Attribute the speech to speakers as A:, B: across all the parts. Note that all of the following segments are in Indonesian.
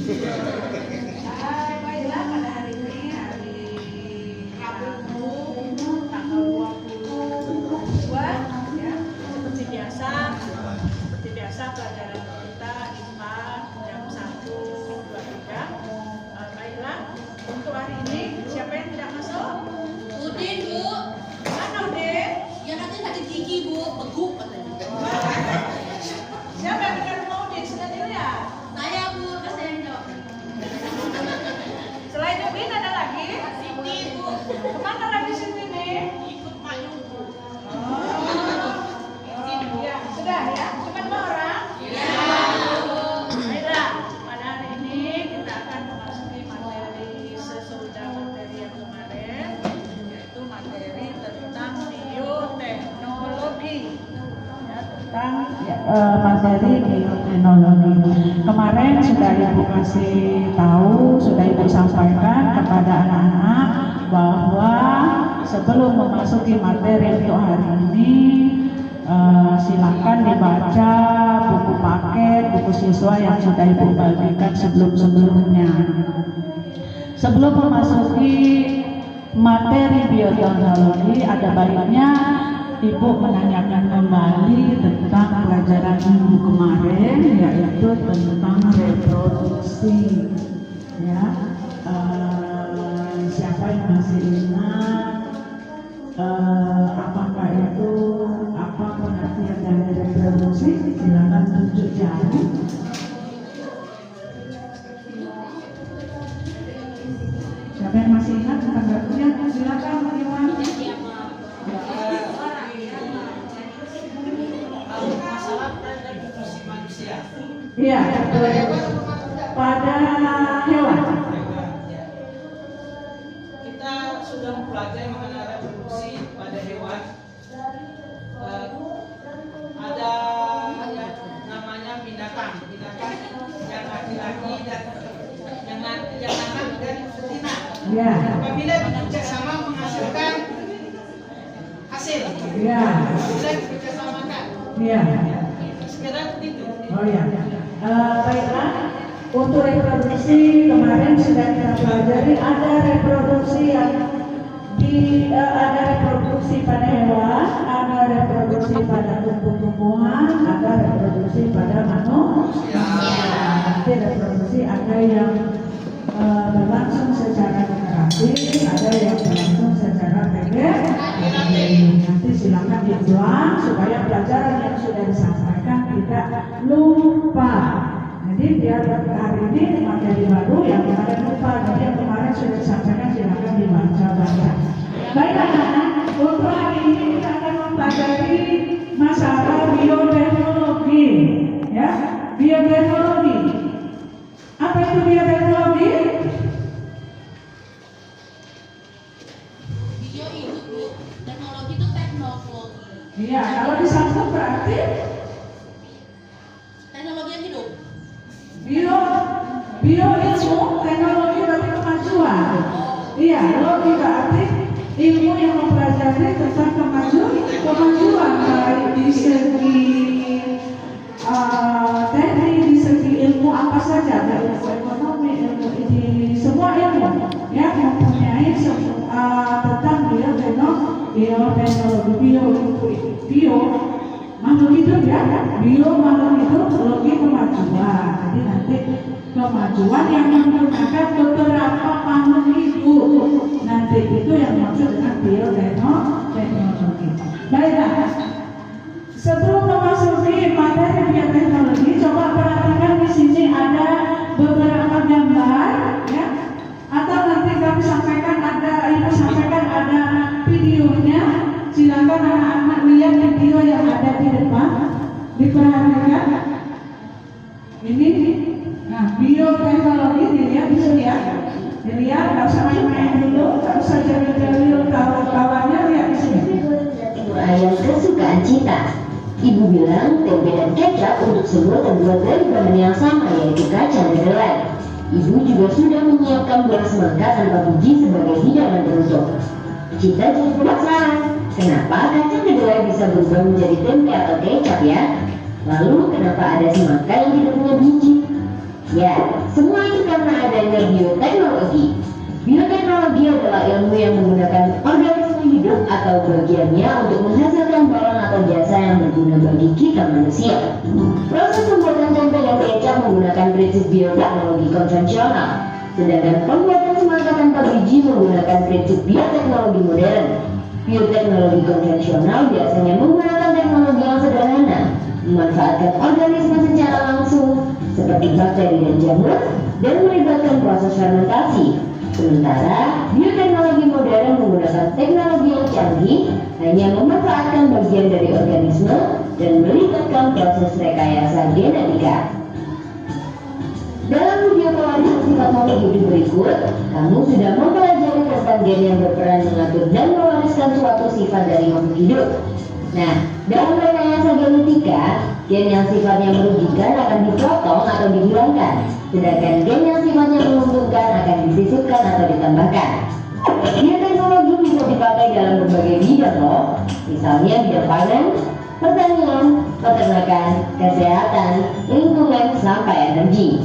A: Baiklah, pada hari ini hari Rabu tanggal 22 ya, seperti biasa pelajaran kita IPA jam 1, 2, 3. Baiklah, untuk hari ini siapa yang tidak masuk?
B: Udin, Bu.
A: Mana Udin?
B: Ya katanya sakit gigi, Bu. Beguk katanya.
A: Siapa yang dekat rumah Udin? Sudah dilihat?
B: Saya, Bu. Kasih yang jawab.
A: Selain Udin ada lagi?
B: Siti, Bu.
A: Kemana lagi Siti nih?
B: Ikut Pak Yungku.
A: Ya, sudah ya? Cuma 2 orang?
B: Iya.
A: Baiklah, pada hari ini kita akan memasuki materi sesudah materi yang kemarin, yaitu materi tentang bioteknologi. Ya, tentang materi bioteknologi. Kemarin sudah Ibu kasih tahu, sudah Ibu sampaikan kepada anak-anak bahwa sebelum memasuki materi untuk hari ini, silakan dibaca buku paket, buku siswa yang sudah Ibu bagikan sebelum-sebelumnya. Sebelum memasuki materi bioteknologi, ada baiknya Ibu menanyakan kembali tentang pelajaran minggu kemarin, yaitu tentang reproduksi. Ya, siapa yang masih ingat apakah itu apa pengertian dari reproduksi? Silakan tunjuk jari. Siapa yang masih ingat tentang pengertian? Silakan bagaimana?
C: Masalah reproduksi manusia.
A: Iya, pada hewan.
C: Kita sudah mempelajari mengenai reproduksi pada hewan. Ada namanya binatang yang laki-laki dan yang anak dan betina.
A: Ya.
C: Apabila bekerja sama menghasilkan hasil.
A: Ya.
C: Bisa bekerja samakan.
A: Ya.
C: Sekedar begitu.
A: Oh ya. Baiklah. Untuk reproduksi kemarin sudah kita pelajari, ada reproduksi yang ada reproduksi pada hewan, ada reproduksi pada tumbuh-tumbuhan, ada reproduksi pada manusia. Nanti reproduksi ada yang berlangsung secara generatif, ada yang berlangsung secara vegetatif. Nanti silakan diulang supaya pelajaran yang sudah disampaikan tidak lupa. Jadi biar hari ini materi baru yang kemarin lupa, jadi yang kemarin sudah disampaikan silakan dibaca-baca. Baik anak-anak, untuk hari ini kita akan mempelajari masalah bioteknologi. Ya, bioteknologi. Apa itu bioteknologi?
B: Bio itu, Bu. Teknologi itu teknologi.
A: Iya, kalau disambung berarti
B: Teknologi yang hidup.
A: bio ilmu, teknologi berarti kemajuan. Iya, logi berarti ilmu yang mempelajari tentang kemajuan baik di segi teknik, di segi ilmu apa saja, baik ilmu ekonomi, ilmu di semua ilmu yang mempunyai tentang bioteknologi, bio makhluk hidup ya, bio makhluk hidup, logi kemajuan. Jadi nanti kemajuan yang menggunakan beberapa makhluk hidup, nanti itu yang dimaksud dengan bioteknologi. Baiklah, sebelum memasuki materi bioteknologi, coba perhatikan di sini ada beberapa gambar, ya, atau nanti kami sampaikan Ibu sampaikan ada videonya. Silakan anak-anak lihat video yang ada di depan, diperhatikan. Ini, nah bioteknologi dilihat di sini ya, dilihat, nggak usah main-main dulu, nggak usah jahil-jahil kawan-kawannya, lihat di sini.
D: Ayam kesukaan Cita. Ibu bilang tempe dan kecap untuk semua terbuat dari bahan yang sama, yaitu kacang kedelai. Ibu juga sudah menyiapkan beras semangka tanpa biji sebagai hidangan penutup. Cita jadi penasaran, kenapa kacang kedelai bisa berubah menjadi tempe atau kecap ya? Lalu kenapa ada semangka yang tidak punya biji? Ya, semua itu karena adanya bioteknologi. Bioteknologi adalah ilmu yang menggunakan organisme hidup atau bagiannya untuk menghasilkan barang atau jasa yang berguna bagi kita manusia. Proses pembuatan tempe dan kecap menggunakan prinsip bioteknologi konvensional, sedangkan pembuatan semangka tanpa biji menggunakan prinsip bioteknologi modern. Bioteknologi konvensional biasanya menggunakan teknologi yang sederhana, memanfaatkan organisme secara langsung seperti bakteri dan jamur, dan melibatkan proses fermentasi. Sementara bioteknologi modern menggunakan teknologi yang canggih, hanya memanfaatkan bagian dari organisme dan melibatkan proses rekayasa genetika. Dalam video pelajaran sifat makhluk hidup berikut, kamu sudah mempelajari tentang gen yang berperan mengatur dan mewariskan suatu sifat dari makhluk hidup. Nah, dalam rekayasa genetika, gen yang sifatnya merugikan akan dipotong atau dihilangkan, sedangkan gen yang sifatnya menguntungkan akan disisipkan atau ditambahkan. Bioteknologi bisa dipakai dalam berbagai bidang loh, misalnya bidang pangan, pertanian, peternakan, kesehatan, lingkungan, sampai energi.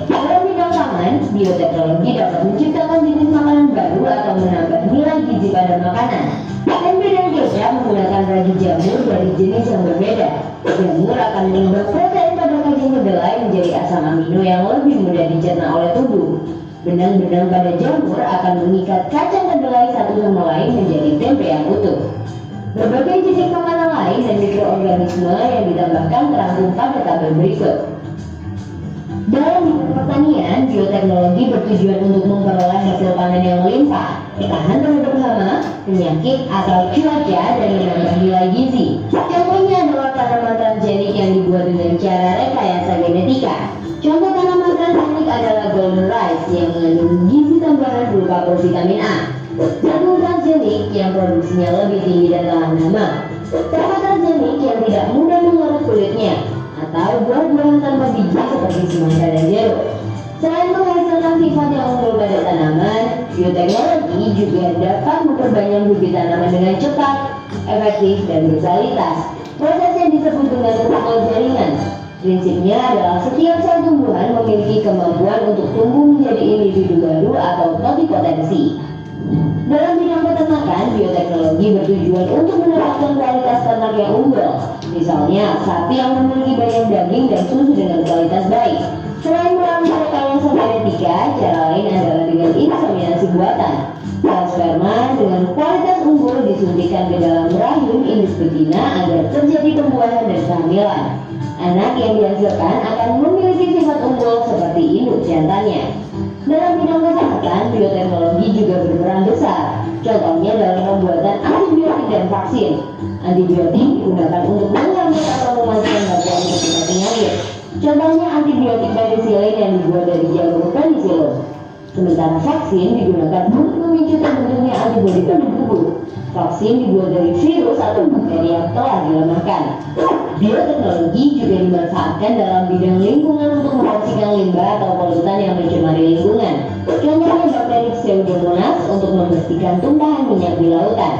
D: Dalam bidang pangan, bioteknologi dapat menciptakan jenis makanan baru atau menambah nilai gizi pada makanan. Tempe dan kecap menggunakan ragi jamur dari jenis yang berbeda. Jamur akan mengubah protein pada kacang kedelai menjadi asam amino yang lebih mudah dicerna oleh tubuh. Benang-benang pada jamur akan mengikat kacang kedelai satu sama lain menjadi tempe yang utuh. Berbagai jenis makanan lain dan mikroorganisme yang ditambahkan terangkum pada tabel berikut. Dalam bidang pertanian, bioteknologi bertujuan untuk memperoleh hasil panen yang melimpah, tahan terhadap hama, penyakit atau cuaca, dan menambah nilai gizi. Contohnya adalah tanaman transgenik yang dibuat dengan cara rekayasa genetika. Contoh tanaman transgenik adalah golden rice yang mengandung gizi tambahan berupa provitamin A, jagung transgenik yang produksinya lebih tinggi dan tahan hama, tomat transgenik yang tidak mudah mengerut kulitnya, atau buah-buahan tanpa biji seperti semangka dan jeruk. Selain menghasilkan sifat yang unggul pada tanaman, bioteknologi juga dapat memperbanyak bibit tanaman dengan cepat, efektif, dan berkualitas. Prosesnya disebut dengan pupuk jaringan. Prinsipnya adalah setiap sel tumbuhan memiliki kemampuan untuk tumbuh menjadi individu baru atau totipotensi. Dalam bidang peternakan, bioteknologi bertujuan untuk mendapatkan kualitas ternak yang unggul. Misalnya, sapi yang memiliki banyak daging dan susu dengan kualitas baik. Selain melalui rekayasa genetika, cara lain adalah dengan inseminasi buatan. Sel sperma dengan kualitas unggul disuntikkan ke dalam rahim induk betina agar terjadi pembuahan dan kehamilan. Anak yang dihasilkan akan memiliki sifat unggul seperti induk jantannya. Dalam bidang kesehatan, bioteknologi juga berperan besar. Contohnya dalam pembuatan antibiotik dan vaksin. Antibiotik digunakan untuk mengambil atau mematikan bagian untuk penyakit. Contohnya antibiotik penicillin yang dibuat dari jagung penicillin. Sementara vaksin digunakan untuk memicu terbentuknya antibodi pada tubuh. Vaksin dibuat dari virus atau bakteri yang telah dilemahkan. Bioteknologi juga dimanfaatkan dalam bidang lingkungan untuk membersihkan limbah atau polutan yang mencemari lingkungan. Contohnya bakteri Pseudomonas untuk membersihkan tumpahan minyak di lautan.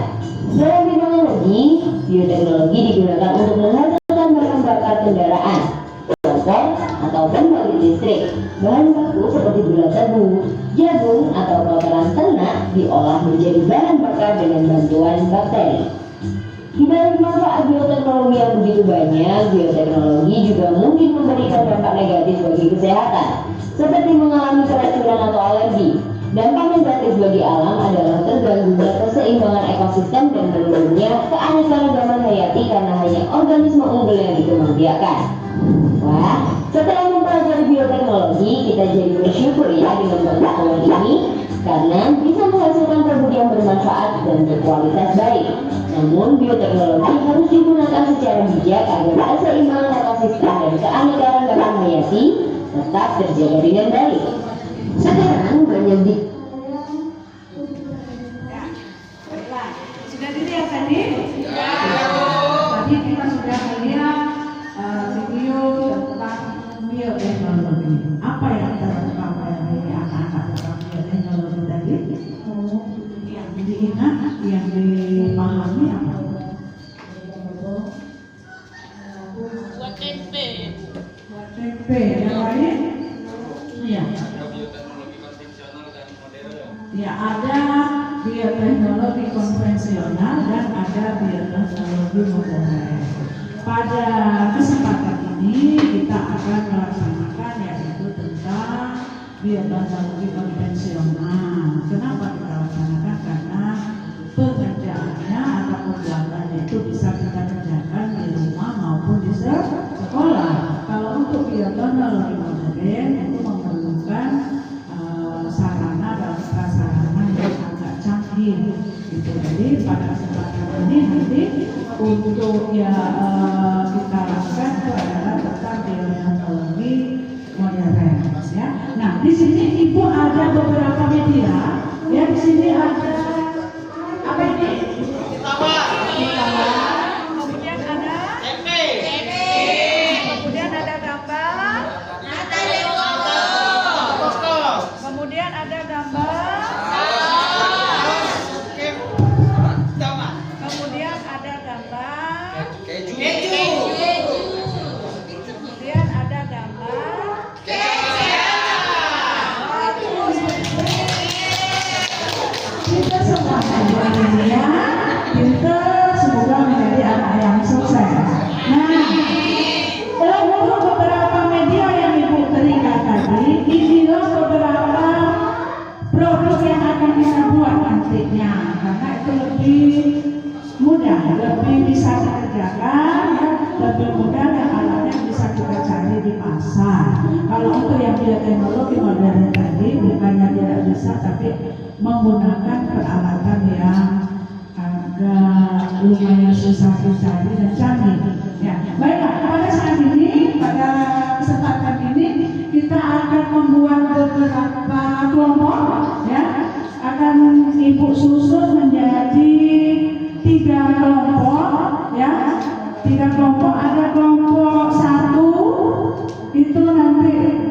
D: Dalam bidang energi, bioteknologi digunakan untuk menghasilkan bahan bakar kendaraan, kompor atau pembangkit listrik. Bahan baku seperti gula tebu, jagung atau kotoran ternak diolah menjadi bahan bakar dengan bantuan bakteri. Di balik manfaat bioteknologi yang begitu banyak, bioteknologi juga mungkin memberikan dampak negatif bagi kesehatan, seperti mengalami keracunan atau alergi. Dampak negatif bagi alam adalah terganggunya keseimbangan ekosistem dan menurunnya keanekaragaman hayati karena hanya organisme unggul yang dikembangbiakan. Wah, setelah mempelajari bioteknologi, kita jadi bersyukur ya dengan pengetahuan ini, karena bisa menghasilkan produk yang bermanfaat dan berkualitas baik. Namun, bioteknologi harus digunakan secara bijak agar keseimbangan ekosistem dan keanekaragaman hayati tetap terjaga dengan baik. Sekarang banyak di
A: Sudah dilihat tadi? Tadi kita sudah melihat video tentang bioteknologi. Apa yang terdapat dari anak-anak tentang bioteknologi tadi? Yang diingat, yang dipahami apa?
B: Buat tempe.
A: Buat tempe, yang lain? Iya.
C: Ada bioteknologi konvensional dan modern.
A: Ya, ada bioteknologi konvensional dan ada bioteknologi modern. Pada kesempatan ini kita akan melaksanakan yaitu tentang bioteknologi konvensional. Kenapa kita laksanakan? Karena pengerjaannya atau pembuatannya itu bisa kita kerjakan di rumah maupun di sekolah. Kalau untuk bioteknologi modern itu memerlukan sarana dan prasarana yang agak canggih gitu. Jadi pada kesempatan ini nanti untuk kita lakukan itu adalah tentang bioteknologi modern ya. Nah, di sini Ibu ada beberapa media ya. Di sini ada apa ini? Kemudian ada kemudian ada gambar, kemudian ada gambar, kemudian ada gambar, kemudian ada gambar. Kita semua media, kita semoga menjadi anak yang sukses. Nah, untuk beberapa media yang Ibu terikat tadi, inilah beberapa produk yang akan kita buat nantinya, karena itu lebih mudah, lebih bisa dikerjakan, ya, lebih mudah dan alatnya bisa kita cari di pasar. Kalau untuk yang bioteknologi modern tadi, bukannya tidak bisa, tapi menggunakan peralatan yang agak lumayan susah dicari dan canggih. Ya, baiklah, pada saat ini, pada kesempatan ini kita akan membuat beberapa kelompok, ya, akan Ibu susun menjadi 3 kelompok, ya, 3 kelompok. Ada kelompok 1 itu nanti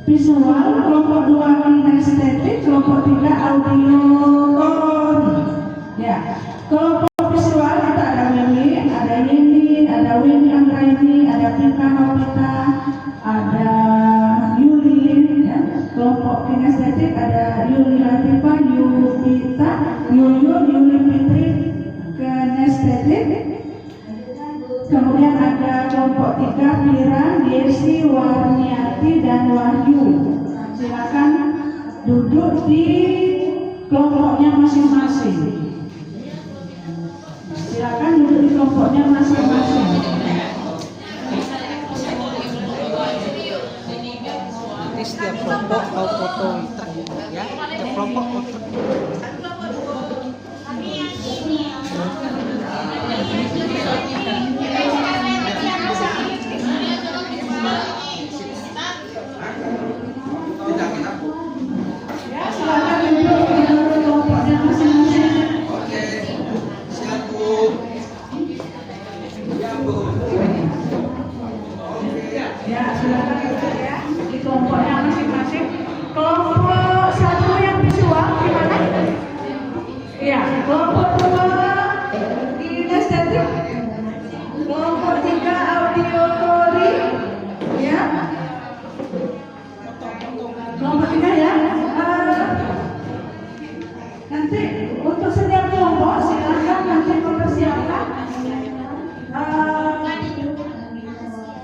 A: visual, kelompok 2 kinestetik, kelompok 3 audiotori. Ya, kelompok visual itu ada Winnie Anggraini, ada Pika Novita, ada Yuli. Ya. Kelompok kinestetik ada Yuli Latifah, Yupita, Yuli Fitri, kinestetik. Kemudian ada kelompok 3 Mira, Desi, Warniati, dan Wahyu. Silakan duduk di kelompoknya masing-masing. Silakan duduk di kelompoknya masing-masing.
E: Nanti setiap kelompok mau foto ya, setiap kelompok foto.
A: Ya, silakan duduk di kelompoknya masing-masing.
C: Oke, siap Bu. Ya Bu.
A: Ya, silakan duduk ya di kelompoknya masing-masing. Kelompok 1 yang visual gimana? Iya, kelompok 2 kinestetik, kelompok 3 audiotori, ya. Kelompok 3 ya. Nanti untuk setiap kelompok silakan nanti mempersiapkan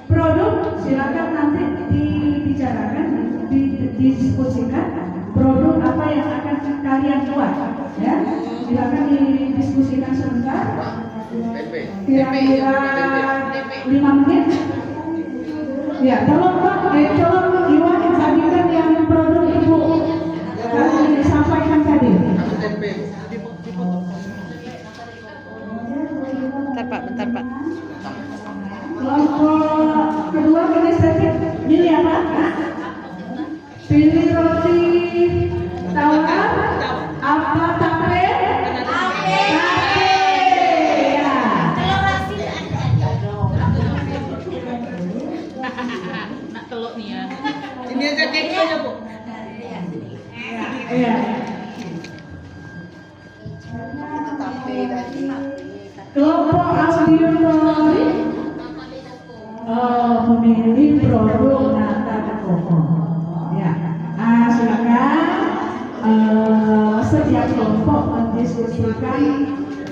A: produk, silakan nanti dibicarakan, didiskusikan produk apa yang akan kalian buat, ya. Silakan didiskusikan sebentar, kira-kira 5 menit. Ya, tolong Pak, tolong Iwan sampaikan yang produk Ibu sampaikan tadi.
E: Bentar Pak.
A: Kelompok kedua kinestetik, pilih apa? Pilih roti tawar, apa tape? Tape. Ya.
B: Nak telur nih ya.
E: Ini aja keconya Bu.
A: Iya. Kelompok audiotori memilih produk nata dan koko. mendiskusikan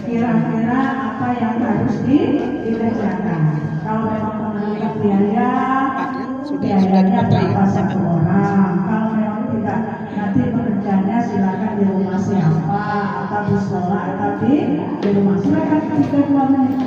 A: kira-kira apa yang harus dikerjakan. Kalau memang memerlukan biaya, biayanya berapa satu orang. Kalau memang tidak, nanti pekerjaannya silakan di rumah siapa, atau di sekolah, atau di rumah. Silakan 3-2 menit.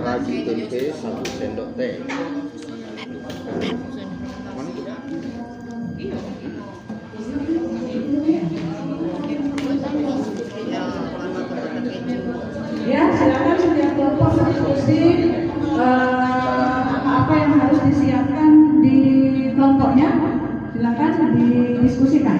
F: Ragi tempe 1 sendok teh.
A: Ya, silakan setiap kelompok berdiskusi apa yang harus disiapkan di kelompoknya. Silakan didiskusikan.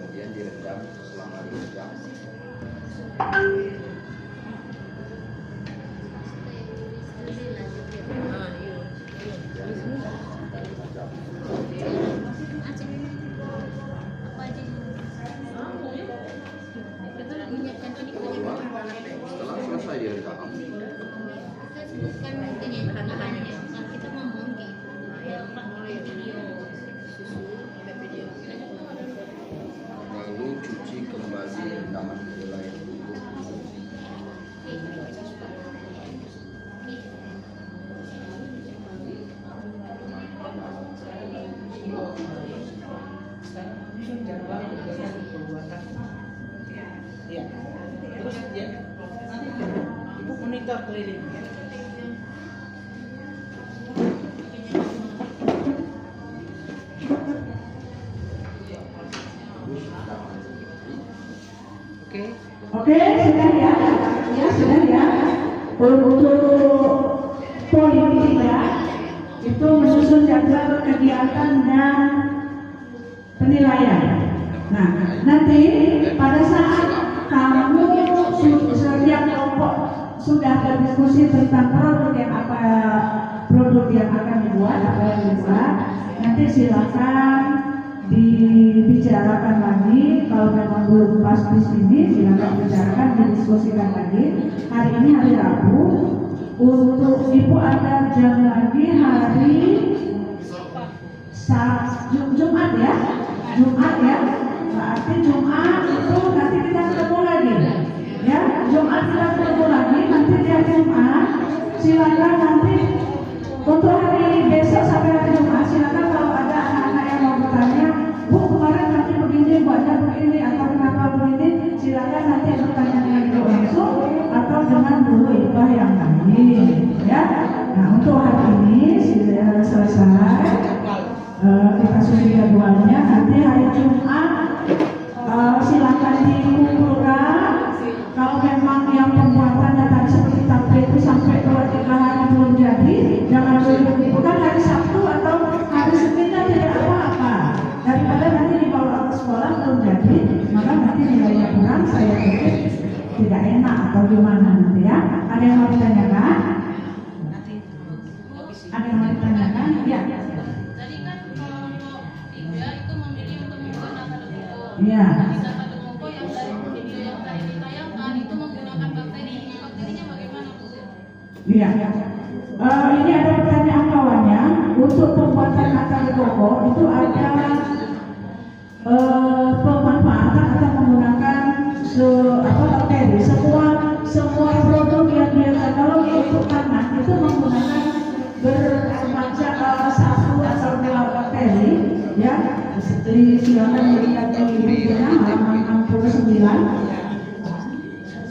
F: Kemudian direndam selama 2 jam. Setelah selesai direndam, lalu cuci kembali rendaman kedelai untuk
C: Ya. Terus ya, nanti ibu monitor keliling.
A: Oke, sudah ya. Ya, sudah ya. Untuk politiknya itu menyusun jadwal kegiatan dan penilaian. Nah, nanti pada saat kamu setiap kelompok sudah berdiskusi tentang produk yang akan dibuat, apa yang dibuat, nanti silakan dibicarakan lagi. Kalau memang belum pas di sini, silakan bicarakan, didiskusikan lagi. Hari ini hari Rabu. Untuk Ibu ada jam lagi hari Jumat ya. Jumat ya. Berarti Jumat itu nanti kita ketemu lagi. Ya, Jumat kita ketemu lagi. Nanti di hari Jumat silakan nanti untuk hari besok sampai hari Jumat silakan kalau ada anak-anak yang mau bertanya, Bu kemarin nanti begini, buatnya begini atau kenapa begini, silakan nanti bertanya dengan Ibu langsung atau dengan guru Ibu yang lain. Ya. Nah untuk hari ini sudah selesai. Kita sudah jadwalnya. Nanti hari Jumat silakan dikumpulkan. Kalau memang yang pembuatan data seperti tablet itu sampai 2-3 hari belum jadi, jangan dikumpulkan hari Sabtu atau hari Senin, tidak apa-apa. Daripada nanti dibawa ke sekolah belum jadi, maka nanti nilainya kurang, saya pikir tidak enak atau gimana nanti ya. Ada yang mau ditanyakan? Ada yang mau ditanyakan? Ya.
B: Tadi kan kelompok 3 itu memilih untuk menggunakan video.
A: Iya.
B: Bisa satu kelompok yang dari video yang tadi ditayangkan itu menggunakan bakteri. Bakterinya bagaimana, Bu?
A: Iya. Ini ada pertanyaan kawannya. Untuk pembuatan akar koko itu ada pemanfaatan atau menggunakan bakteri. Semua produk yang dia kalau untuk tanah itu menggunakan bermacam 1 atau 2 bakteri. Ya, silakan dilihat di bukunya halaman 69.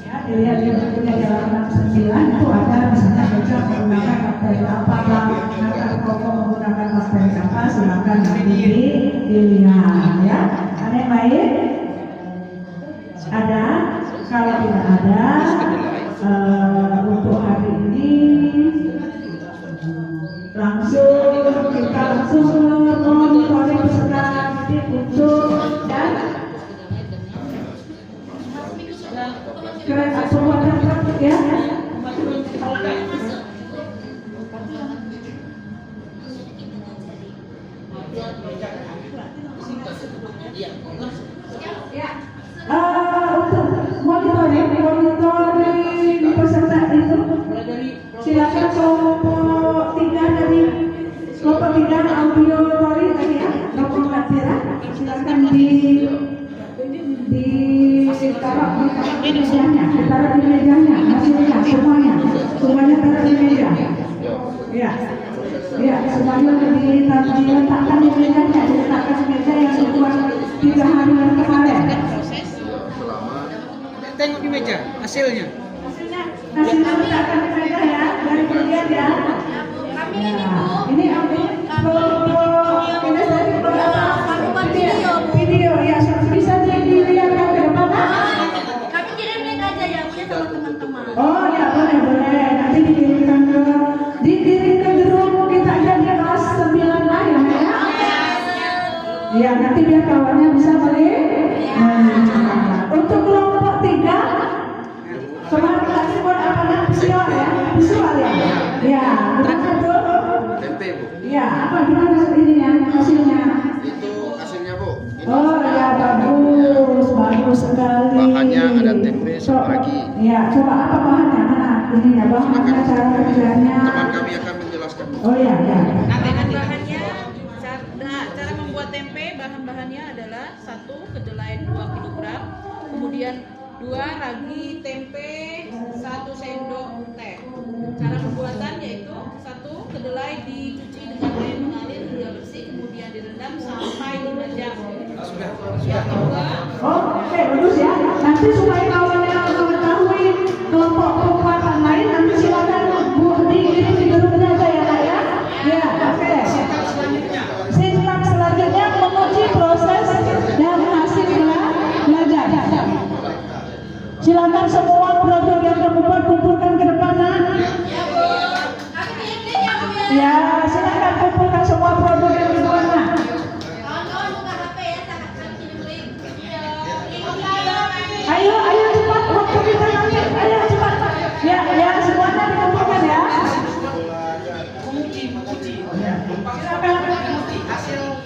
A: Ya, dilihat di bukunya Jalan 9 itu ada misalnya kecap menggunakan bakteri apa, menggunakan koko menggunakan bakteri apa, silakan nanti dilihat ya. Ada yang lain? Ada? Kalau tidak ada, untuk hari ini kita langsung monitoring peserta didik untuk dan kereta pembuatan praktik ya. Untuk monitoring peserta itu silakan kelompok 3 dari kelompok 3 auditori tadi ya, kelompok Natira silakan ditaruh di mejanya, hasilnya semuanya taruh di meja. Ya, semuanya diletakkan di mejanya, diletakkan di meja yang dibuat 3 hari yang kemarin.
E: Tengok di meja hasilnya.
A: Hasilnya diletakkan di meja ya, dari kemudian ya. Ini video ya, bisa dilihatkan ke depan.
B: Kami kirim link aja ya, punya sama teman-teman.
A: Oh ya, boleh. Nanti dikirimkan ke grup kita aja di kelas 9A ya. Ya, nanti biar kawannya bisa balik. Untuk kelompok 3 kemarin tadi buat apa? Visual ya. Ya, gimana tuh?
F: Tempe, Bu.
A: Ya, apa gimana ininya hasilnya?
F: Itu hasilnya, Bu. Ini
A: Oh ya, bagus sekali.
F: bahannya ada tempe sama ragi.
A: Ya, coba apa bahannya? Mana ininya bahannya, cara kerjanya?
F: Teman kami akan menjelaskan.
A: Oh ya.
B: Bahan-bahannya, cara membuat tempe, bahan-bahannya adalah 1 kedelai 2 kg, kemudian 2 ragi tempe 1 sendok teh. Cara pembuatan yaitu 1 kedelai dicuci dengan air mengalir hingga bersih, kemudian direndam sampai 5 jam. Yang kedua,
A: Oke, bagus ya. Nanti supaya kawannya mengetahui kelompok kekuatan lain, nanti silakan dikirim di grupnya aja ya, Kak ya. Ya, oke. Silakan selanjutnya menguji proses dan hasil belajar. Silakan semua produk yang kamu buat kumpulkan ke depan, nak.
B: kami kirim link ya, Bu ya.
A: Ya, silakan kumpulkan semua produk yang dibuat, nak.
B: Kawan-kawan buka HP ya, kami kirim link.
A: Ayo cepat, waktu kita nanti. Ayo cepat. Ya, semuanya dikumpulkan ya.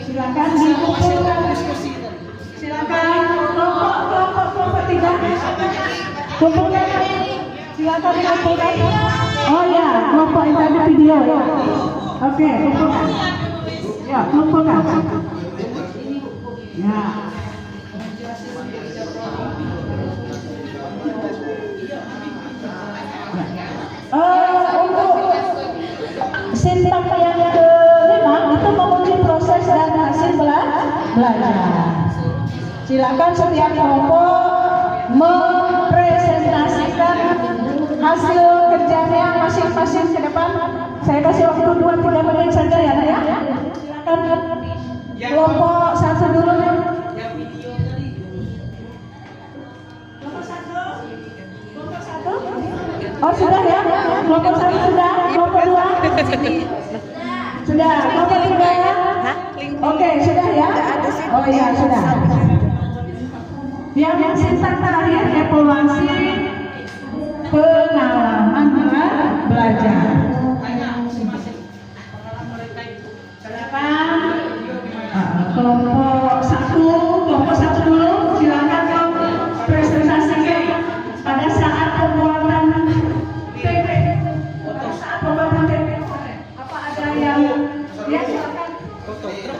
A: Silakan dikumpulkan. Silakan kelompok 3. Kumpulkan. Silakan dikumpulkan. Oh ya, kelompok yang tadi video ya. Oke, kumpulkan. Ya, kumpulkan. Ya. Untuk sintang yang kelima itu menguji proses dan hasil belajar. Silakan setiap kelompok mempresentasikan hasil kerjanya masing-masing ke depan. Saya kasih waktu 2-3 menit saja ya, Nak ya. Silakan kelompok 1 dulu. Oh sudah ya, kelompok 1 sudah, kelompok 2 sudah, kelompok 3 ya. Oke sudah ya. Oh iya sudah. Yang sintang terakhir evaluasi pengalaman belajar. Silakan kelompok 1 dulu, silakan presentasikan pada saat pembuatan TP. Apa ada yang ya silakan.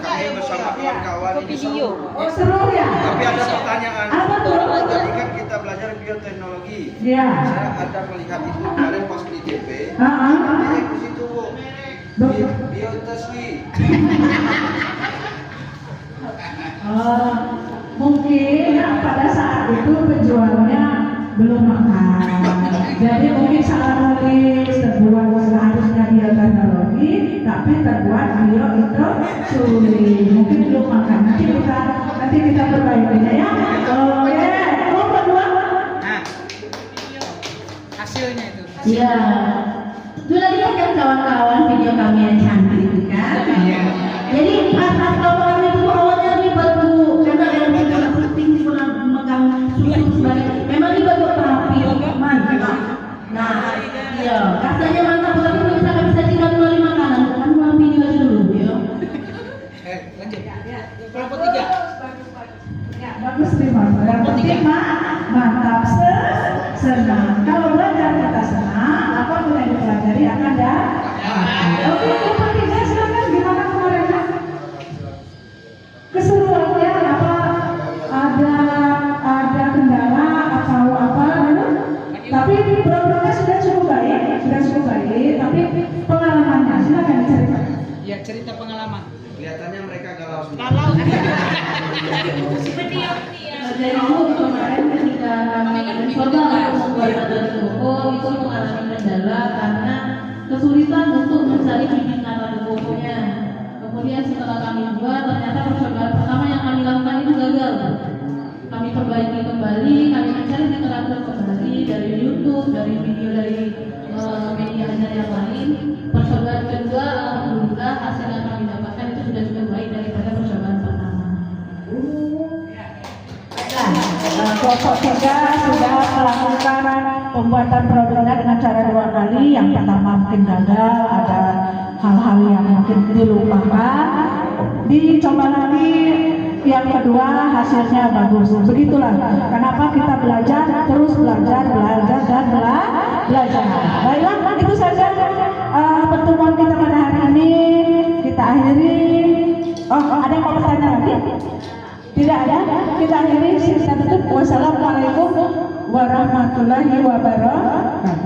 F: Kami bersama kawan-kawan ini seru.
A: Oh seru ya.
F: Tapi ada pertanyaan.
A: Apa tuh?
F: Tadi kan kita belajar bioteknologi.
A: Ya.
F: Saya ada melihat itu kemarin pas di TP. Di situ, Bu. Biotaswi.
A: Mungkin pada saat itu penjualnya belum makan. Jadi mungkin salah nulis terbuat seharusnya bioteknologi, tapi terbuat bioindustri. Mungkin belum makan. Nanti kita perbaikinya ya. Oke, berdua.
E: Nah, hasilnya itu.
A: Iya. Sudah lihat kan kawan-kawan video kami yang cantik itu kan?
E: Iya.
A: Jadi pas kawan itu awalnya lebih baru karena yang tidak penting pernah memegang susu sebagai memang dia baru terapi mantap. Nah, iya katanya mantap tapi kalau misalkan bisa tinggal melalui makanan kan melalui video aja dulu ya.
E: Lanjut. Kelompok 3.
A: Ya, bagus terima. Yang penting mantap senang. Kalau belajar kita senang, apapun yang dipelajari akan dapat. Oke, kelompok 3 silakan gimana kemarin? Keseruannya apa? Ada kendala atau apa? Tapi programnya sudah cukup baik, tapi pengalamannya silakan diceritakan.
E: Ya, cerita pengalaman.
F: Kelihatannya mereka galau semua.
B: Kalau
A: Jadi kemarin ketika mencoba membuat badan koko itu mengalami kendala karena kesulitan untuk mencari bibit nata kokonya. Kemudian setelah kami buat, ternyata percobaan pertama yang kami lakukan itu gagal. Kami perbaiki kembali, kami mencari literatur kembali dari YouTube, dari video dari media ajar yang lain. Percobaan kedua, alhamdulillah hasil yang kami dapatkan itu sudah cukup baik daripada percobaan pertama. Kelompok 3 sudah melakukan pembuatan produknya dengan cara 2 kali. Yang pertama mungkin gagal, ada hal-hal yang mungkin dilupakan. Dicoba lagi, yang kedua hasilnya bagus. Begitulah kenapa kita belajar, terus belajar dan belajar. Baiklah, itu saja pertemuan kita pada hari ini. Kita akhiri. Ada yang mau bertanya lagi? Tidak ada? Kita akhiri. Wassalamualaikum warahmatullahi wabarakatuh.